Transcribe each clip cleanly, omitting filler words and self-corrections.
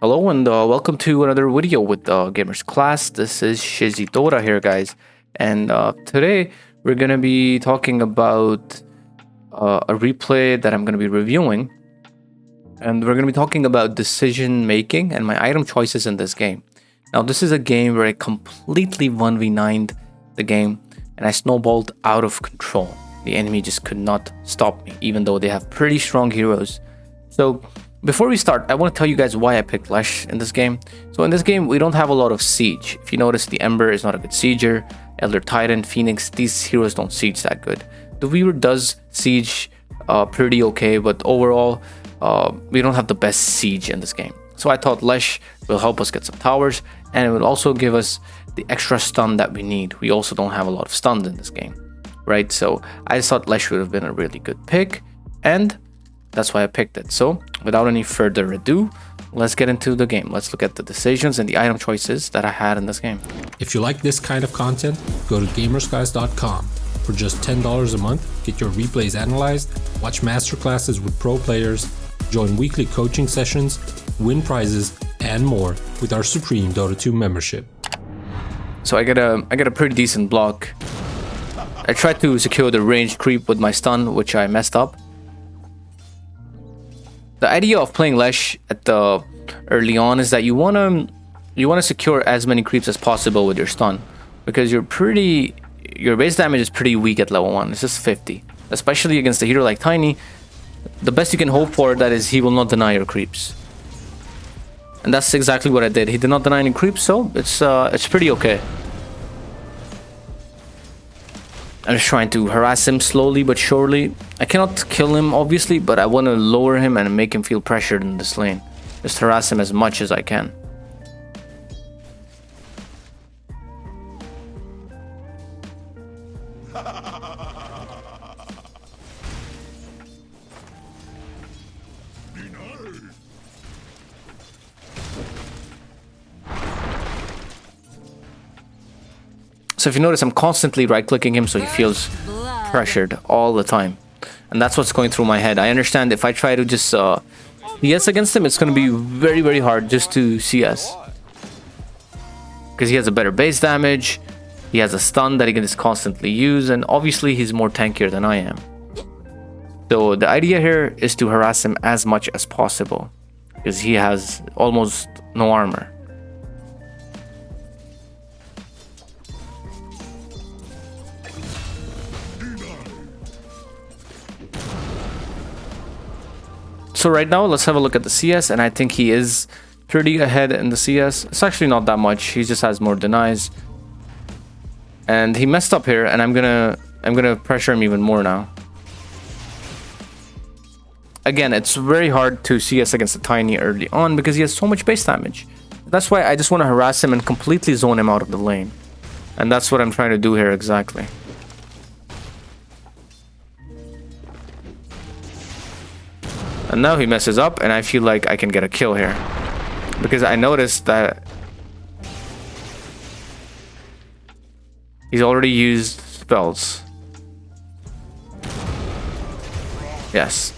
Hello and welcome to another video with Gamers Class. This is Shizzy Dota here, guys, and today we're gonna be talking about a replay that I'm gonna be reviewing, and we're gonna be talking about decision making and my item choices in this game. Now, this is a game where I completely 1v9'd the game, and I snowballed out of control. The enemy just could not stop me, even though they have pretty strong heroes. So before we start, I want to tell you guys why I picked Lesh in this game. So in this game, we don't have a lot of siege. If you notice, the Ember is not a good sieger. Elder Titan, Phoenix, these heroes don't siege that good. The Weaver does siege pretty okay, but overall, we don't have the best siege in this game. So I thought Lesh will help us get some towers, and it will also give us the extra stun that we need. We also don't have a lot of stuns in this game, right? So I just thought Lesh would have been a really good pick, and that's why I picked it. So without any further ado, let's get into the game. Let's look at the decisions and the item choices that I had in this game. If you like this kind of content, go to gamersguys.com. For just $10 a month, get your replays analyzed, watch masterclasses with pro players, join weekly coaching sessions, win prizes, and more with our Supreme Dota 2 membership. So I get a pretty decent block. I tried to secure the range creep with my stun, which I messed up. The idea of playing Lesh at the early on is that you wanna secure as many creeps as possible with your stun, because your base damage is pretty weak at level 1. It's just 50, especially against a hero like Tiny. The best you can hope for that is he will not deny your creeps, and that's exactly what I did. He did not deny any creeps, so it's pretty okay. I'm just trying to harass him slowly but surely. I cannot kill him, obviously, but I want to lower him and make him feel pressured in this lane. Just harass him as much as I can. So if you notice, I'm constantly right-clicking him so he feels pressured all the time. And that's what's going through my head. I understand if I try to just CS against him, it's going to be very, very hard just to CS. Because he has a better base damage, he has a stun that he can just constantly use, and obviously he's more tankier than I am. So the idea here is to harass him as much as possible, because he has almost no armor. So right now, let's have a look at the CS, and I think he is pretty ahead in the CS. It's actually not that much. He just has more denies, and he messed up here, and I'm gonna pressure him even more now. Again, it's very hard to CS against a Tiny early on because he has so much base damage. That's why I just want to harass him and completely zone him out of the lane, and that's what I'm trying to do here exactly. And now he messes up, and I feel like I can get a kill here, because I noticed that he's already used spells. Yes.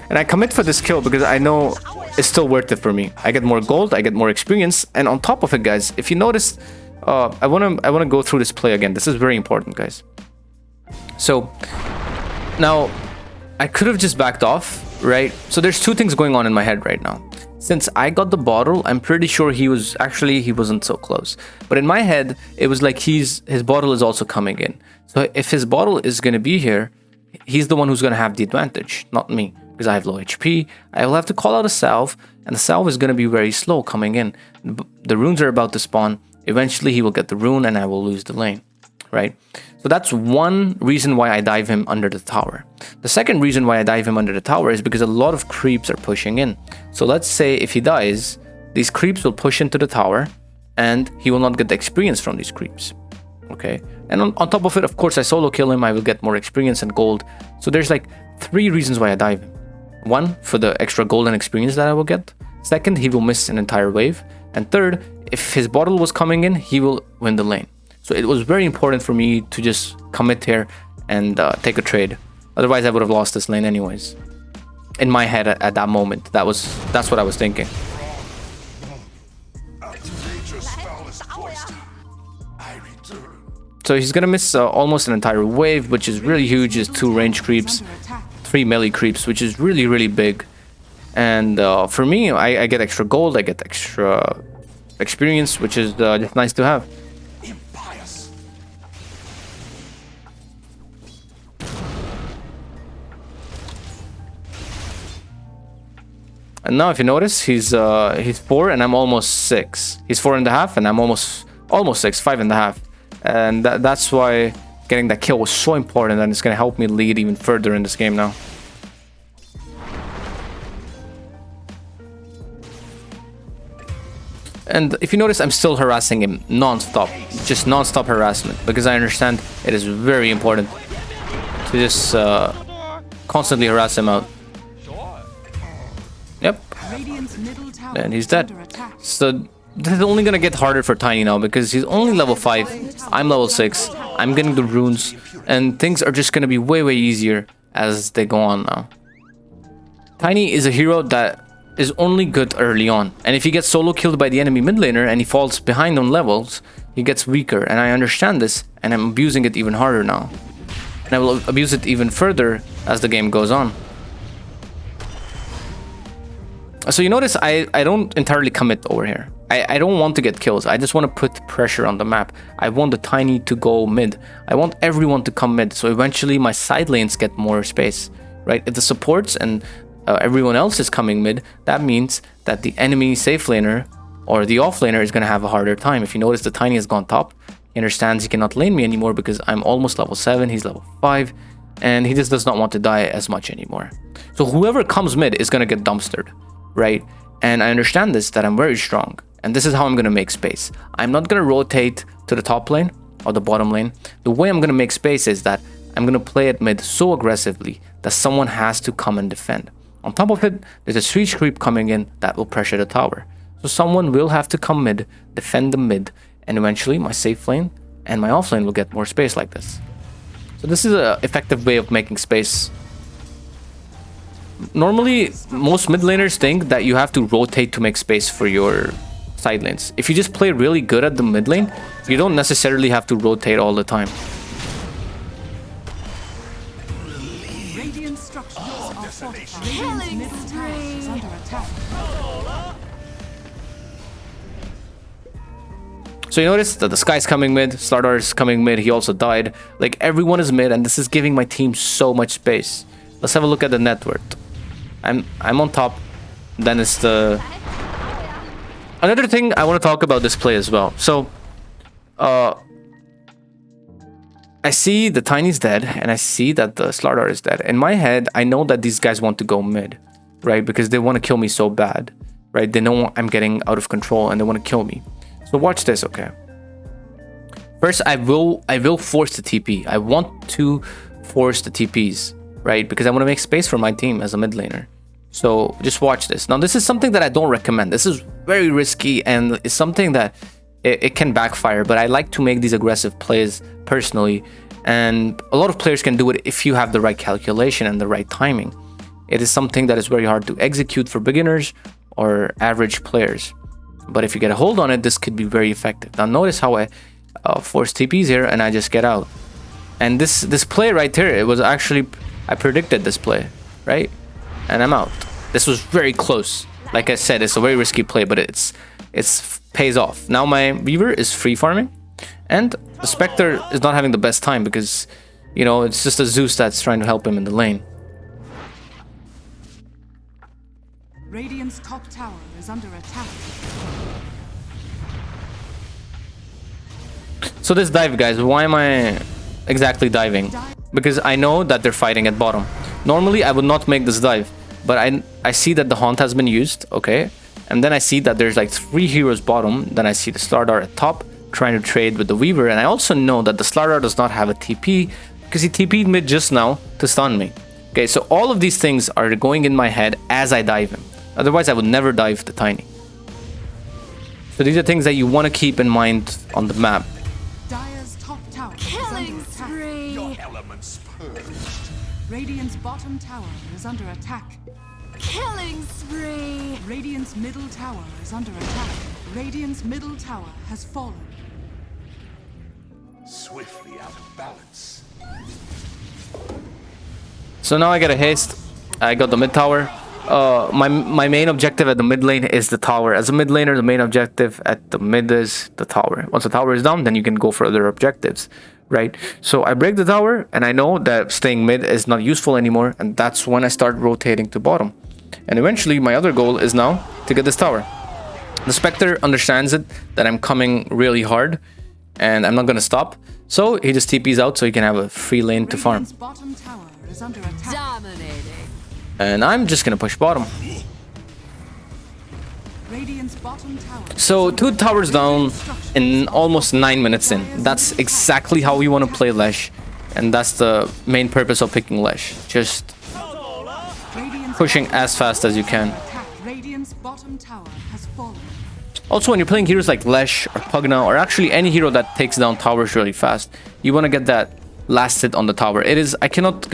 And I commit for this kill because I know it's still worth it for me. I get more gold, I get more experience, and on top of it, guys, if you notice, I wanna go through this play again. This is very important, guys. So now I could have just backed off, right? So there's two things going on in my head right now. Since I got the bottle, I'm pretty sure he wasn't so close. But in my head, it was like his bottle is also coming in. So if his bottle is going to be here, he's the one who's going to have the advantage, not me, because I have low HP. I will have to call out a salve, and the salve is going to be very slow coming in. The runes are about to spawn. Eventually, he will get the rune, and I will lose the lane, right? So that's one reason why I dive him under the tower. The second reason why I dive him under the tower is because a lot of creeps are pushing in. So let's say if he dies, these creeps will push into the tower, and he will not get the experience from these creeps. Okay, and on top of it, of course, I solo kill him, I will get more experience and gold. So there's like 3 reasons why I dive him. One, for the extra gold and experience that I will get. Second, he will miss an entire wave. And third, if his bottle was coming in, he will win the lane. So it was very important for me to just commit here and take a trade. Otherwise, I would have lost this lane anyways. In my head at that moment, that's what I was thinking. So he's gonna miss almost an entire wave, which is really huge. Is 2 range creeps, 3 melee creeps, which is really, really big. And for me, I get extra gold, I get extra experience, which is just nice to have. And now if you notice, he's 4 and I'm almost 6. He's 4.5 and I'm almost 6, 5.5. And that's why getting that kill was so important, and it's gonna help me lead even further in this game now. And if you notice, I'm still harassing him non-stop, just non-stop harassment, because I understand it is very important to just constantly harass him out. Yep, and he's dead. So this is only gonna get harder for Tiny now, because he's only level 5, I'm level 6, I'm getting the runes, and things are just gonna be way, way easier as they go on now. Tiny is a hero that is only good early on, and if he gets solo killed by the enemy mid laner and he falls behind on levels, he gets weaker, and I understand this, and I'm abusing it even harder now. And I will abuse it even further as the game goes on. So you notice I don't entirely commit over here. I don't want to get kills. I just want to put pressure on the map. I want the Tiny to go mid. I want everyone to come mid, so eventually my side lanes get more space, right? If the supports and everyone else is coming mid, that means that the enemy safe laner or the off laner is going to have a harder time. If you notice, the Tiny has gone top. He understands he cannot lane me anymore because I'm almost level 7, he's level 5, and he just does not want to die as much anymore. So whoever comes mid is going to get dumpstered, right? And I understand this, that I'm very strong, and this is how I'm going to make space. I'm not going to rotate to the top lane or the bottom lane. The way I'm going to make space is that I'm going to play it mid so aggressively that someone has to come and defend. On top of it, there's a siege creep coming in that will pressure the tower. So someone will have to come mid, defend the mid, and eventually my safe lane and my off lane will get more space like this. So this is an effective way of making space. Normally, most mid laners think that you have to rotate to make space for your side lanes. If you just play really good at the mid lane, you don't necessarily have to rotate all the time. So you notice that the Sky's coming mid, Slardar is coming mid, he also died. Like, everyone is mid, and this is giving my team so much space. Let's have a look at the net worth. I'm on top. Then it's the... Another thing I want to talk about this play as well. So, I see the Tiny's dead, and I see that the Slardar is dead. In my head, I know that these guys want to go mid, right? Because they want to kill me so bad, right? They know I'm getting out of control, and they want to kill me. So watch this, okay? First, I will force the TP. I want to force the TPs, right? Because I want to make space for my team as a mid laner. So just watch this. Now, this is something that I don't recommend. This is very risky, and it's something that it can backfire, but I like to make these aggressive plays personally, and a lot of players can do it if you have the right calculation and the right timing. It is something that is very hard to execute for beginners or average players, but if you get a hold on it, this could be very effective. Now notice how I force TPs here and I just get out. And this play right here, it was actually, I predicted this play, right? And I'm out. This was very close. Like I said, it's a very risky play, but it's pays off. Now my Weaver is free farming, and the Scepter is not having the best time because, you know, it's just a Zeus that's trying to help him in the lane. Radiant's top tower is under attack. So this dive, guys, why am I exactly diving? Because I know that they're fighting at bottom. Normally, I would not make this dive, but I see that the Haunt has been used, okay? And then I see that there's like 3 heroes bottom. Then I see the Slardar at top, trying to trade with the Weaver. And I also know that the Slardar does not have a TP, because he TP'd mid just now to stun me. Okay, so all of these things are going in my head as I dive him. Otherwise, I would never dive the Tiny. So these are things that you want to keep in mind on the map. Dire's top tower Killing spree. Your elements purged. Radiant's bottom tower is under attack. Killing spree. Radiant's middle tower is under attack. Radiant's middle tower has fallen. Swiftly out of balance. So now I get a haste. I got the mid tower. My main objective at the mid lane is the tower. As a mid laner, the main objective at the mid is the tower. Once the tower is down, then you can go for other objectives, right? So I break the tower, and I know that staying mid is not useful anymore, and that's when I start rotating to bottom. And eventually, my other goal is now to get this tower. The Scepter understands it, that I'm coming really hard, and I'm not gonna stop. So he just TPs out so he can have a free lane to farm. Radiant's bottom tower is under attack. Dominating. And I'm just gonna push bottom. Radiant's bottom tower. So 2 towers down in almost 9 minutes in. That's exactly how we want to play Lesh. And that's the main purpose of picking Lesh. Just Radiant's pushing as fast as you can. attack. Radiant's bottom tower has fallen. Also, when you're playing heroes like Lesh or Pugna, or actually any hero that takes down towers really fast, you want to get that last hit on the tower. It is, I cannot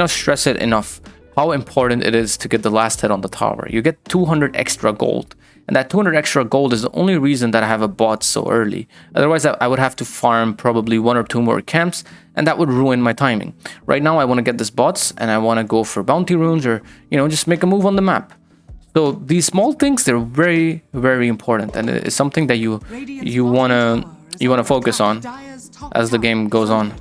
stress it enough how important it is to get the last hit on the tower. You get 200 extra gold. And that 200 extra gold is the only reason that I have a bot so early. Otherwise, I would have to farm probably 1 or 2 more camps, and that would ruin my timing. Right now, I want to get this bots, and I want to go for bounty runes, or, you know, just make a move on the map. So these small things, they're very, very important, and it's something that you wanna focus on as the game goes on.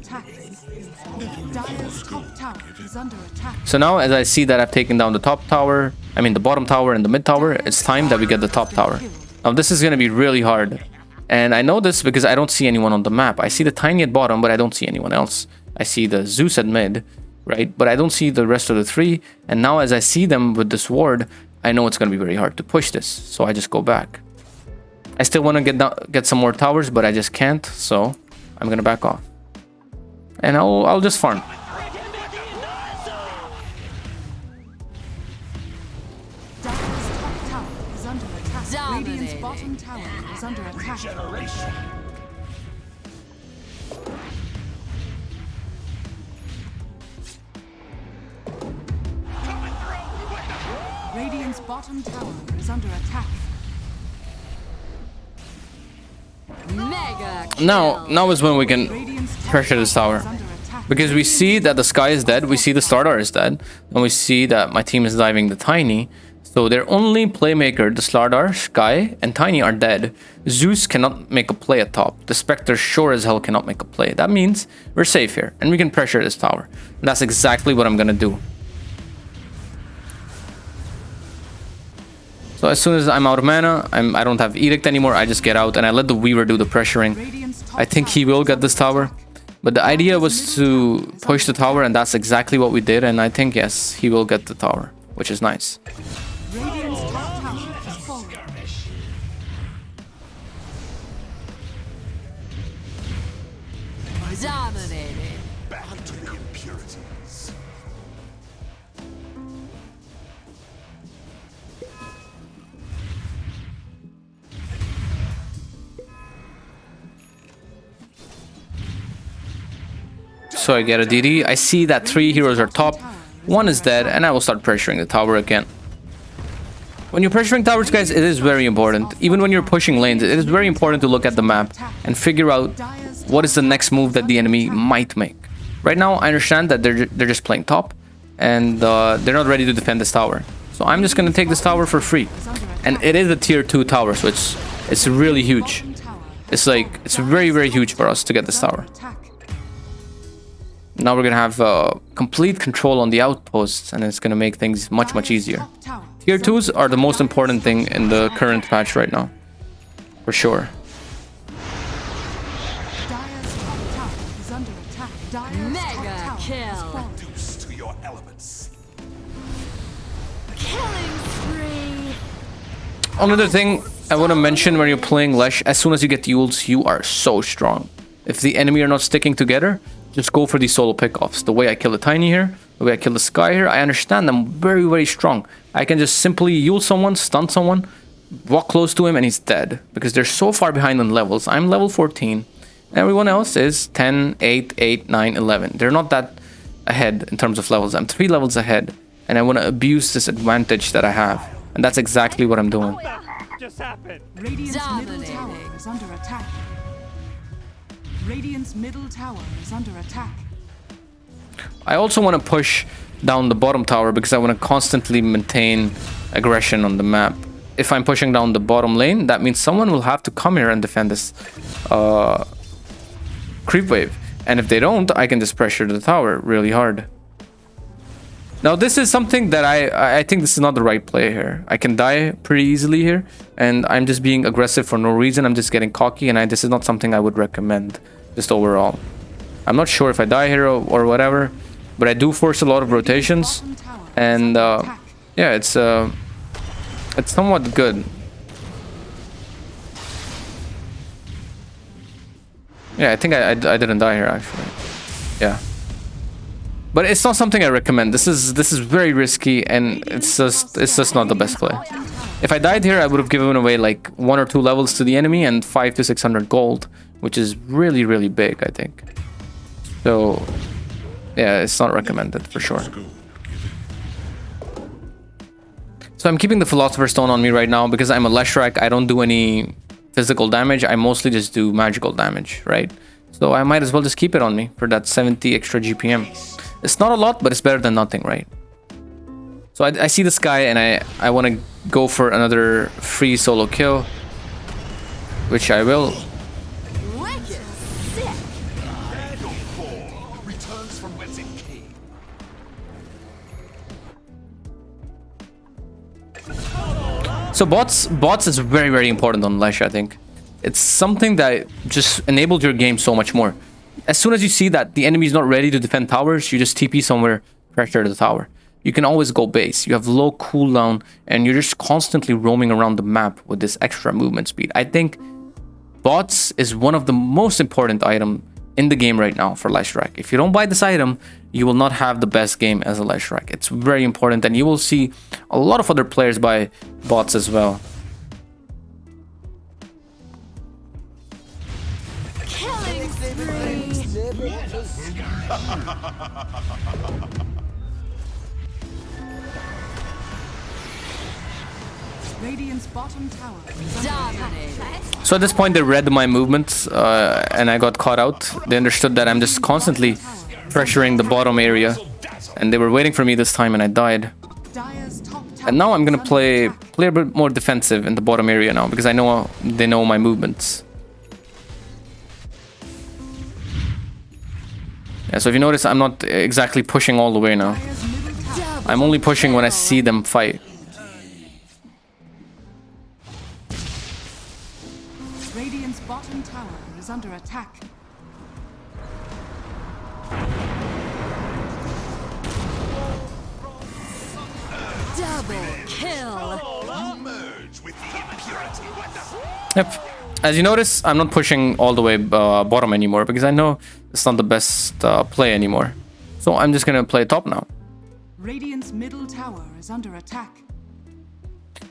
Dire's top tower is under attack. So now, as I see that I've taken down the top tower, the bottom tower and the mid tower, it's time that we get the top tower. Now, this is gonna be really hard, and I know this because I don't see anyone on the map. I see the Tiny at bottom, but I don't see anyone else. I see the Zeus at mid, right? But I don't see the rest of the 3. And now, as I see them with this ward, I know it's gonna be very hard to push this. So I just go back. I still want to get some more towers, but I just can't. So I'm gonna back off, and I'll just farm. Dire's top tower is under attack. Radiant's Dominating. bottom tower is under attack. Radiant's bottom tower is under attack. Mega. Now is when we can Radiant's top pressure this tower. is under attack. Because we see that the Sky is dead, we see the Slardar is dead, and we see that my team is diving the Tiny. So their only playmaker, the Slardar, Sky, and Tiny are dead. Zeus cannot make a play at top. The Spectre sure as hell cannot make a play. That means we're safe here, and we can pressure this tower. And that's exactly what I'm gonna do. So as soon as I'm out of mana, I don't have Edict anymore, I just get out, and I let the Weaver do the pressuring. Radiant's top I think he tower will is get under this tower. attack. But the idea was to push the tower, and that's exactly what we did. And I think, yes, he will get the tower, which is nice. Radiant's top tower has fallen. Dominating. Back to the impurities. So I get a DD. I see that 3 heroes are top. 1 is dead, and I will start pressuring the tower again. When you're pressuring towers, guys, it is very important. Even when you're pushing lanes, it is very important to look at the map and figure out what is the next move that the enemy might make. Right now, I understand that they're just playing top, and they're not ready to defend this tower. So I'm just gonna take this tower for free. And it is a tier 2 tower, so it's really huge. It's very, very huge for us to get this tower. Now we're gonna have complete control on the outposts, and it's gonna make things much, much easier. Tier 2s are the most important thing in the current patch right now, for sure. Mega kill. Reduce to your elements. Killing spree. Another thing I want to mention when you're playing Lesh, as soon as you get Euls, you are so strong. If the enemy are not sticking together, just go for these solo pickoffs. The way I kill the Tiny here, the way I kill the Sky here, I understand I'm very, very strong. I can just simply Eul someone, stun someone, walk close to him, and he's dead. Because they're so far behind on levels. I'm level 14. Everyone else is 10, 8, 8, 9, 11. They're not that ahead in terms of levels. I'm 3 levels ahead. And I want to abuse this advantage that I have. And that's exactly what I'm doing. just happened? Radiant's middle Dominating. tower is under attack. Radiant's middle tower is under attack. I also want to push down the bottom tower because I want to constantly maintain aggression on the map. If I'm pushing down the bottom lane, that means someone will have to come here and defend this creep wave. And if they don't, I can just pressure the tower really hard. Now, this is something that I think this is not the right play here. I can die pretty easily here, and I'm just being aggressive for no reason. I'm just getting cocky, and this is not something I would recommend, just overall. I'm not sure if I die here or whatever, but I do force a lot of rotations, and yeah, it's somewhat good. Yeah, I think I didn't die here actually. Yeah. But it's not something I recommend. This is very risky, and it's just not the best play. If I died here, I would have given away like 1 or 2 levels to the enemy and 500 to 600 gold, which is really, really big, I think. So yeah, it's not recommended for sure. So I'm keeping the Philosopher's Stone on me right now because I'm a Leshrac. I don't do any physical damage. I mostly just do magical damage, right? So I might as well just keep it on me for that 70 extra GPM. It's not a lot, but it's better than nothing, right? So I see this guy, and I want to go for another free solo kill, which I will. Wicked sick. Your fall returns from whence it came. So bots is very, very important on Lesh, I think. It's something that just enabled your game so much more. As soon as you see that the enemy is not ready to defend towers, you just TP somewhere, pressure the tower. You can always go base. You have low cooldown, and you're just constantly roaming around the map with this extra movement speed. I think bots is one of the most important items in the game right now for Leshrac. If you don't buy this item, you will not have the best game as a Leshrac. It's very important, and you will see a lot of other players buy bots as well. Killing spree. Radiant's bottom tower is under Dominating. attack. So at this point, they read my movements, and I got caught out. They understood that I'm just constantly pressuring the bottom area, and they were waiting for me this time, and I died. Dire's top tower And now I'm gonna is under play attack. a bit more defensive in the bottom area now, because I know they know my movements. Yeah, so if you notice, I'm not exactly pushing all the way now. Dire's middle tower. I'm only pushing when I see them fight. Radiant's bottom tower is under attack. Double kill. You merge with the impurity. Yep. As you notice, I'm not pushing all the way bottom anymore, because I know it's not the best play anymore. So I'm just gonna play top now. Radiant's middle tower is under attack.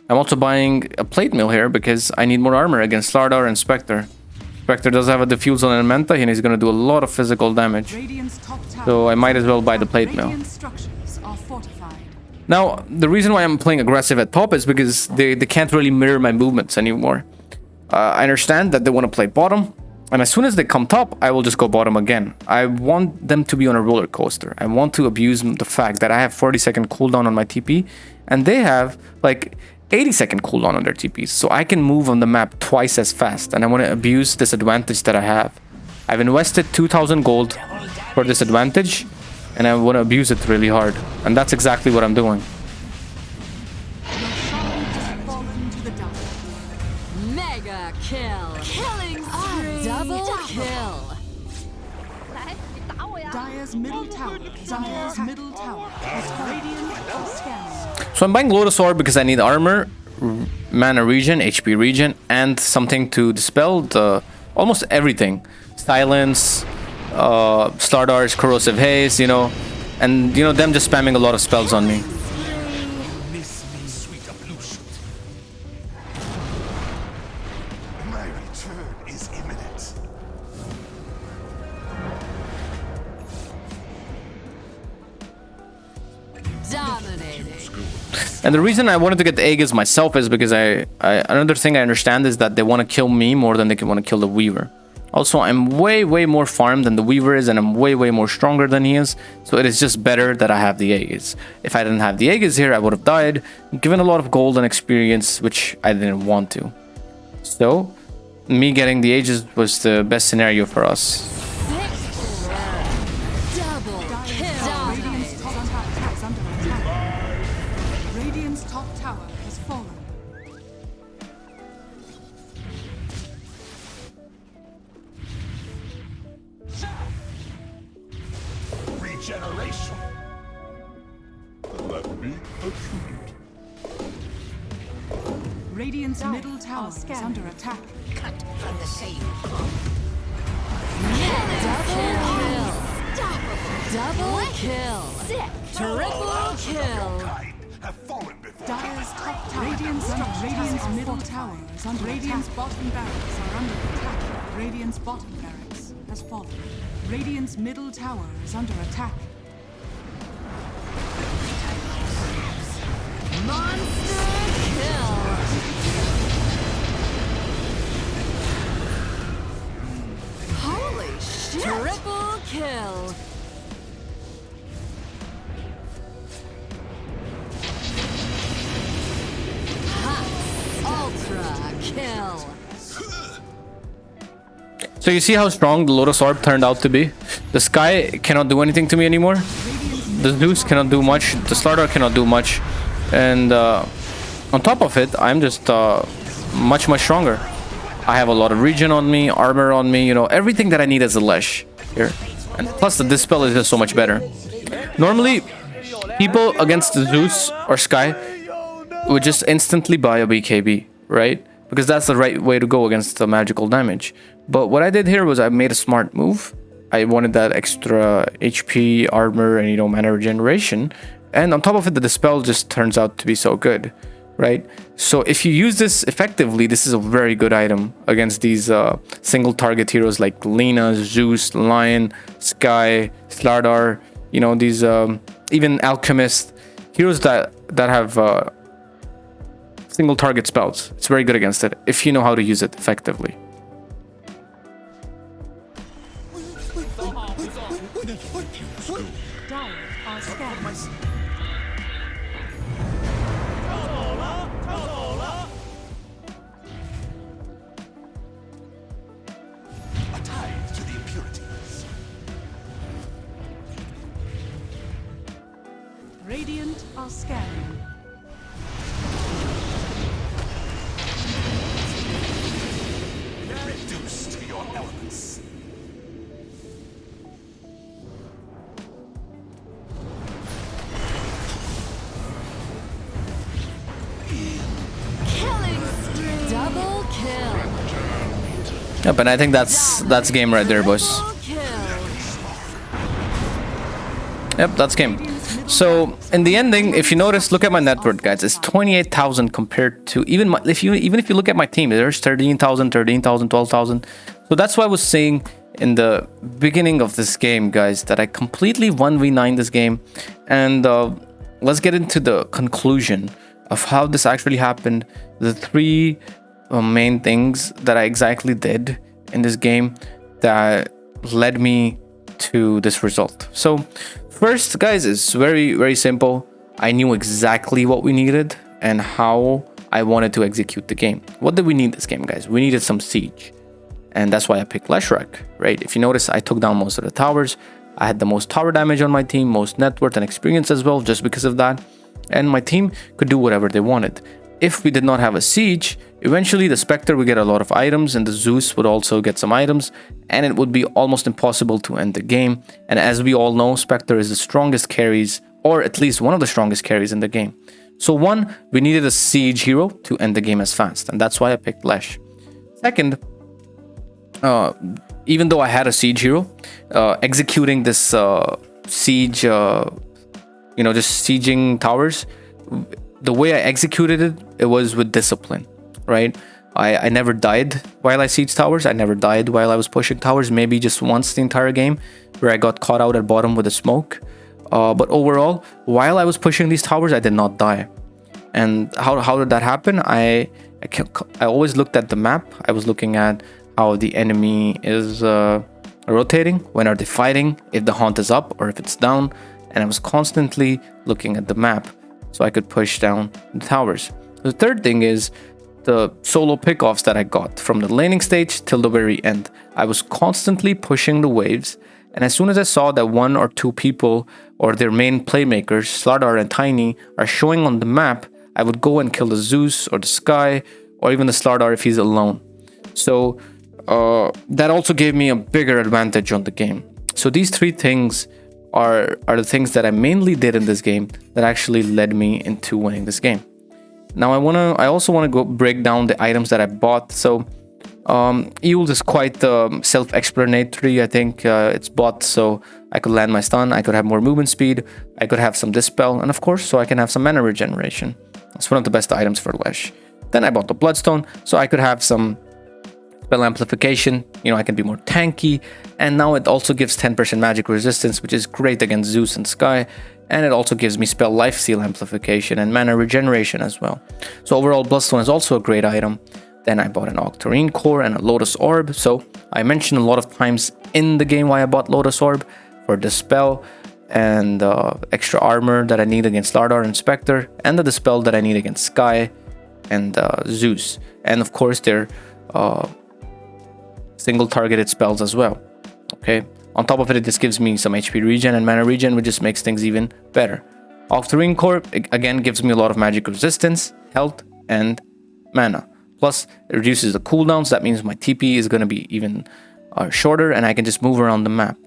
I'm also buying a plate mill here because I need more armor against Slardar and Scepter. Scepter does have a diffuse on Elementa, and he's gonna do a lot of physical damage. Radiant's top tower. So I might as well buy the plate mill. Radiant structures are fortified. Now, the reason why I'm playing aggressive at top is because they can't really mirror my movements anymore. I understand that they want to play bottom, and as soon as they come top, I will just go bottom again. I want them to be on a roller coaster. I want to abuse the fact that I have 40-second cooldown on my TP, and they have like 80-second cooldown on their TPs, so I can move on the map twice as fast, and I want to abuse this advantage that I have. I've invested 2,000 gold for this advantage, and I want to abuse it really hard, and that's exactly what I'm doing. Your shrine has fallen to the dark. Mega kill. Killing spree. Double kill. Dire's middle tower is under attack. Middle tower is radiant are scanning. So I'm buying Lotus Orb because I need armor, mana regen, HP regen, and something to dispel almost everything. Silence, Stardar's corrosive haze, you know, and you know them just spamming a lot of spells on me. Miss me, sweet ablution. My return is imminent. Dominating. And the reason I wanted to get the Aegis myself is because another thing I understand is that they want to kill me more than they want to kill the Weaver. Also, I'm way more farmed than the Weaver is, and I'm way more stronger than he is. So it is just better that I have the Aegis. If I didn't have the Aegis here, I would have died, given a lot of gold and experience, which I didn't want to. So, me getting the Aegis was the best scenario for us. Double kill. Radiant's top tower is under attack. Radiant's top tower has fallen. Regeneration. Let me attribute. Radiant's middle tower is under attack. Double kill. Sick. Triple kill. Kind have fallen before. Dire's top tower. Radiant's middle tower is under Radiant's bottom barracks are under attack. Radiant's bottom barracks has fallen. Radiant's middle tower is under attack. Monster kill. Holy shit. Triple kill. Ultra kill. So you see how strong the Lotus Orb turned out to be? The Sky cannot do anything to me anymore. The Zeus cannot do much. The Starter cannot do much. And on top of it, I'm just much stronger. I have a lot of regen on me, armor on me, you know, everything that I need as a Lesh here. And plus the Dispel is just so much better. Normally, people against the Zeus or Sky would just instantly buy a BKB, right? Because that's the right way to go against the magical damage. But what I did here was I made a smart move. I wanted that extra HP, armor, and, you know, mana regeneration. And on top of it, the Dispel just turns out to be so good, right? So if you use this effectively, this is a very good item against these single target heroes like Lina, Zeus, Lion, Sky, Slardar, you know, these even Alchemist, heroes that have single target spells. It's very good against it if you know how to use it effectively. Dire are scanning. A tithe to the impurities. Radiant are scanning. Reduced to your elements. Killing spree. Double kill. Yep, and I think that's game right there, boys. Double kill. Yep, that's game. So in the ending, if you notice, look at my net worth, guys. It's 28,000 compared to even if you look at my team, there's 13,000, 12,000. So that's why I was saying in the beginning of this game, guys, that I completely 1v9 this game. And let's get into the conclusion of how this actually happened. The three main things that I exactly did in this game that led me to this result. So first, guys, it's very simple. I knew exactly what we needed and how I wanted to execute the game. What did we need this game, guys? We needed some siege. And that's why I picked Leshrac, right? If you notice, I took down most of the towers. I had the most tower damage on my team, most net worth and experience as well, just because of that. And my team could do whatever they wanted. If we did not have a siege, eventually the Scepter would get a lot of items and the Zeus would also get some items, and it would be almost impossible to end the game. And as we all know, Scepter is the strongest carries, or at least one of the strongest carries in the game. So one, we needed a siege hero to end the game as fast, and that's why I picked Lesh. Second, even though I had a siege hero, executing this siege, just sieging towers, the way I executed it was with discipline, right? I never died while I siege towers. I never died while I was pushing towers. Maybe just once the entire game where I got caught out at bottom with the smoke. But overall, while I was pushing these towers, I did not die. And how did that happen? I always looked at the map. I was looking at how the enemy is rotating, when are they fighting, if the haunt is up or if it's down, and I was constantly looking at the map so I could push down the towers. The third thing is the solo pickoffs that I got from the laning stage till the very end. I was constantly pushing the waves, and as soon as I saw that one or two people or their main playmakers, Slardar and Tiny, are showing on the map, I would go and kill the Zeus or the Sky or even the Slardar if he's alone. So that also gave me a bigger advantage on the game. So these three things are the things that I mainly did in this game that actually led me into winning this game. Now I also want to go break down the items that I bought. So Euls is quite self-explanatory. I think it's bought so I could land my stun, I could have more movement speed, I could have some dispel, and of course so I can have some mana regeneration. It's one of the best items for Lesh. Then I bought the Bloodstone so I could have some spell amplification, I can be more tanky, and now it also gives 10% magic resistance, which is great against Zeus and Sky, and it also gives me spell lifesteal amplification and mana regeneration as well. So overall, Bloodstone is also a great item. Then I bought an Octarine Core and a Lotus Orb. So I mentioned a lot of times in the game why I bought Lotus Orb, for Dispel and extra armor that I need against Slardar and Scepter, and the Dispel that I need against Sky and Zeus. And of course they're single targeted spells as well. Okay, on top of it, this gives me some HP regen and mana regen, which just makes things even better. Octarine Core again gives me a lot of magic resistance, health, and mana. Plus, it reduces the cooldowns. That means my TP is going to be even shorter, and I can just move around the map.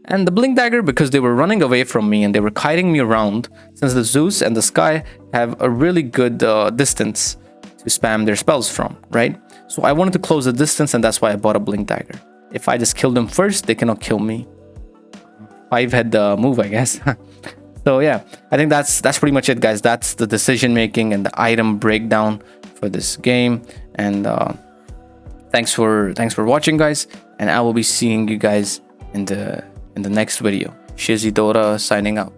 And the Blink Dagger, because they were running away from me and they were kiting me around, since the Zeus and the Sky have a really good distance to spam their spells from, right? So I wanted to close the distance, and that's why I bought a Blink Dagger. If I just kill them first, they cannot kill me. 5-head move, I guess. So yeah, I think that's pretty much it, guys. That's the decision making and the item breakdown for this game. And thanks for watching, guys. And I will be seeing you guys in the next video. Shizzy Dota signing out.